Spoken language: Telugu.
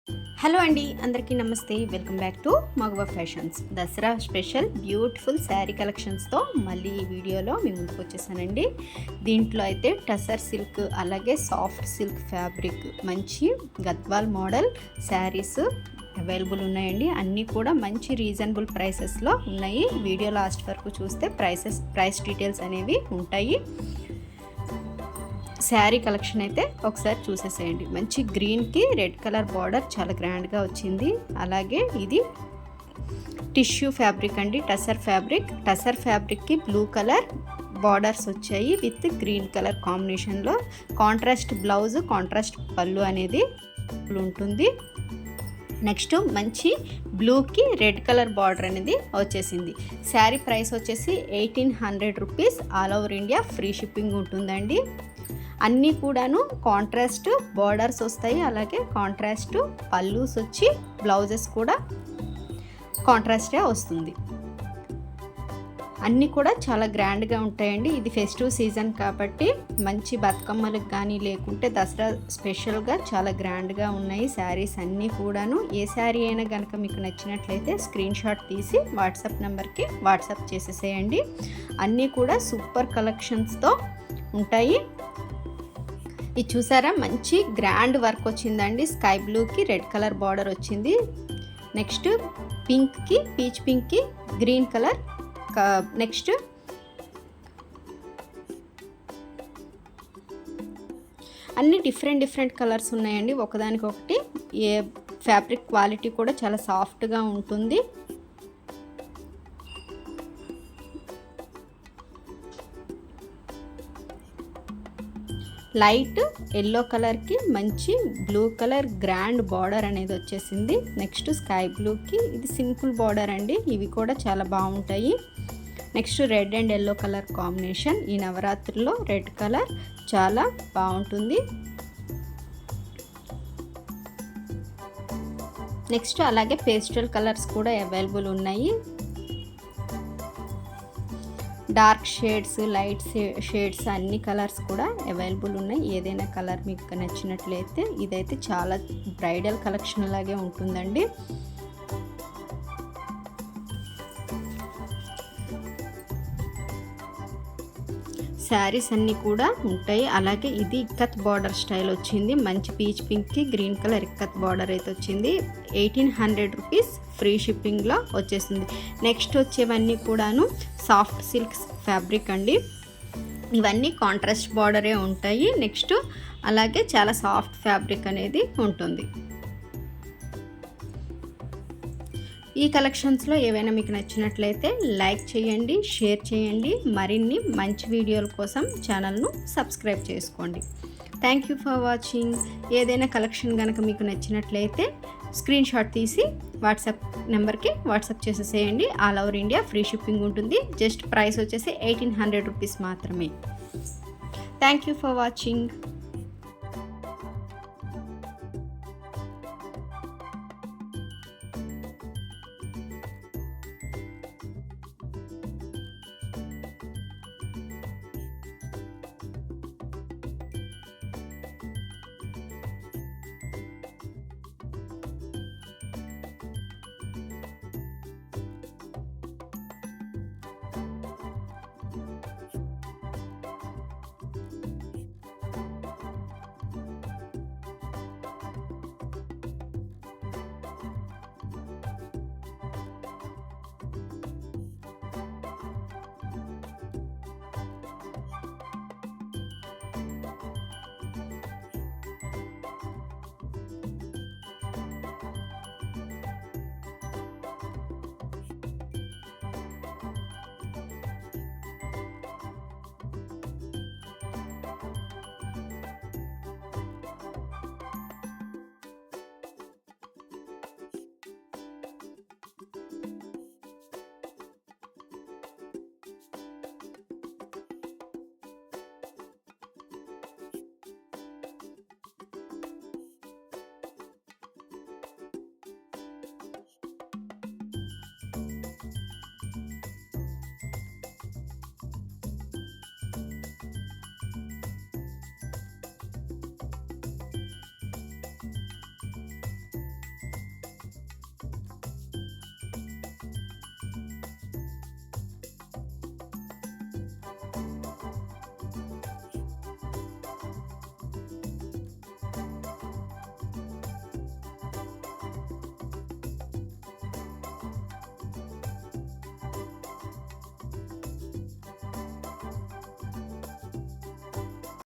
హలో అండి, అందరికీ నమస్తే. Welcome back to Magava fashions. Dasara special beautiful saree కలెక్షన్స్తో మళ్ళీ ఈ వీడియోలో మీ ముందుకు వచ్చేసానండి. దీంట్లో అయితే టసర్ సిల్క్ అలాగే సాఫ్ట్ సిల్క్ ఫ్యాబ్రిక్ మంచి గద్వాల్ మోడల్ శారీస్ అవైలబుల్ ఉన్నాయండి. అన్నీ కూడా మంచి రీజనబుల్ ప్రైసెస్లో ఉన్నాయి. వీడియో లాస్ట్ వరకు చూస్తే ప్రైస్ డీటెయిల్స్ అనేవి ఉంటాయి. శారీ కలెక్షన్ అయితే ఒకసారి చూసేసేయండి. మంచి గ్రీన్కి రెడ్ కలర్ బార్డర్ చాలా గ్రాండ్గా వచ్చింది. అలాగే ఇది టిష్యూ ఫ్యాబ్రిక్ అండి, టసర్ ఫ్యాబ్రిక్కి బ్లూ కలర్ బార్డర్స్ వచ్చాయి విత్ గ్రీన్ కలర్ కాంబినేషన్లో. కాంట్రాస్ట్ బ్లౌజ్, కాంట్రాస్ట్ పళ్ళు అనేది ఉంటుంది. నెక్స్ట్ మంచి బ్లూకి రెడ్ కలర్ బార్డర్ అనేది వచ్చేసింది. శారీ ప్రైస్ వచ్చేసి 1800 rupees. All over India free shipping ఉంటుందండి. అన్నీ కూడాను కాంట్రాస్ట్ బార్డర్స్ వస్తాయి, అలాగే కాంట్రాస్ట్ పల్లూస్ వచ్చి బ్లౌజెస్ కూడా కాంట్రాస్టే వస్తుంది. అన్నీ కూడా చాలా గ్రాండ్గా ఉంటాయండి. ఇది ఫెస్టివ్ సీజన్ కాబట్టి మంచి బతుకమ్మలకు కానీ లేకుంటే దసరా స్పెషల్గా చాలా గ్రాండ్గా ఉన్నాయి శారీస్ అన్నీ కూడాను. ఏ శారీ అయినా కనుక మీకు నచ్చినట్లయితే స్క్రీన్ షాట్ తీసి వాట్సాప్ నెంబర్కి వాట్సాప్ చేసేసేయండి. అన్నీ కూడా సూపర్ కలెక్షన్స్తో ఉంటాయి. ఇది చూసారా, మంచి గ్రాండ్ వర్క్ వచ్చిందండి. స్కై బ్లూకి రెడ్ కలర్ బార్డర్ వచ్చింది. నెక్స్ట్ పింక్కి, పీచ్ పింక్కి గ్రీన్ కలర్. నెక్స్ట్ అన్ని డిఫరెంట్ కలర్స్ ఉన్నాయండి ఒకదానికొకటి. ఏ ఫ్యాబ్రిక్ క్వాలిటీ కూడా చాలా సాఫ్ట్గా ఉంటుంది. లైట్ ఎల్లో కలర్కి మంచి బ్లూ కలర్ గ్రాండ్ బార్డర్ అనేది వచ్చేసింది. నెక్స్ట్ స్కై బ్లూకి ఇది సింపుల్ బార్డర్ అండి. ఇవి కూడా చాలా బాగుంటాయి. Next red and yellow colour combination. ఈ నవరాత్రిలో రెడ్ కలర్ చాలా బాగుంటుంది. నెక్స్ట్ అలాగే పేస్టల్ కలర్స్ కూడా అవైలబుల్ ఉన్నాయి. డార్క్ షేడ్స్, లైట్ షేడ్స్ అన్ని కలర్స్ కూడా అవైలబుల్ ఉన్నాయి. ఏదైనా కలర్ మీకు నచ్చినట్లయితే ఇదైతే చాలా బ్రైడల్ కలెక్షన్ లాగే ఉంటుందండి. శారీస్ అన్నీ కూడా ఉంటాయి. అలాగే ఇది ఇక్కత్ బార్డర్ స్టైల్ వచ్చింది. మంచి పీచ్ పింక్కి గ్రీన్ కలర్ ఇక్కత్ బార్డర్ అయితే వచ్చింది. 1800 రూపీస్ ఫ్రీ షిప్పింగ్లో వచ్చేసింది. నెక్స్ట్ వచ్చేవన్నీ కూడాను సాఫ్ట్ సిల్క్ ఫ్యాబ్రిక్ అండి. ఇవన్నీ కాంట్రాస్ట్ బార్డరే ఉంటాయి. నెక్స్ట్ అలాగే చాలా సాఫ్ట్ ఫ్యాబ్రిక్ అనేది ఉంటుంది. ఈ కలెక్షన్స్లో ఏవైనా మీకు నచ్చినట్లయితే లైక్ చేయండి, షేర్ చేయండి. మరిన్ని మంచి వీడియోల కోసం ఛానల్ను సబ్స్క్రైబ్ చేసుకోండి. Thank you for watching. ఏదైనా కలెక్షన్ కనుక మీకు నచ్చినట్లయితే స్క్రీన్ షాట్ తీసి వాట్సాప్ నెంబర్కి వాట్సాప్ చేసేసేయండి. All over India free shipping ఉంటుంది. జస్ట్ ప్రైస్ వచ్చేసి 1800 రూపీస్ మాత్రమే. Thank you for watching.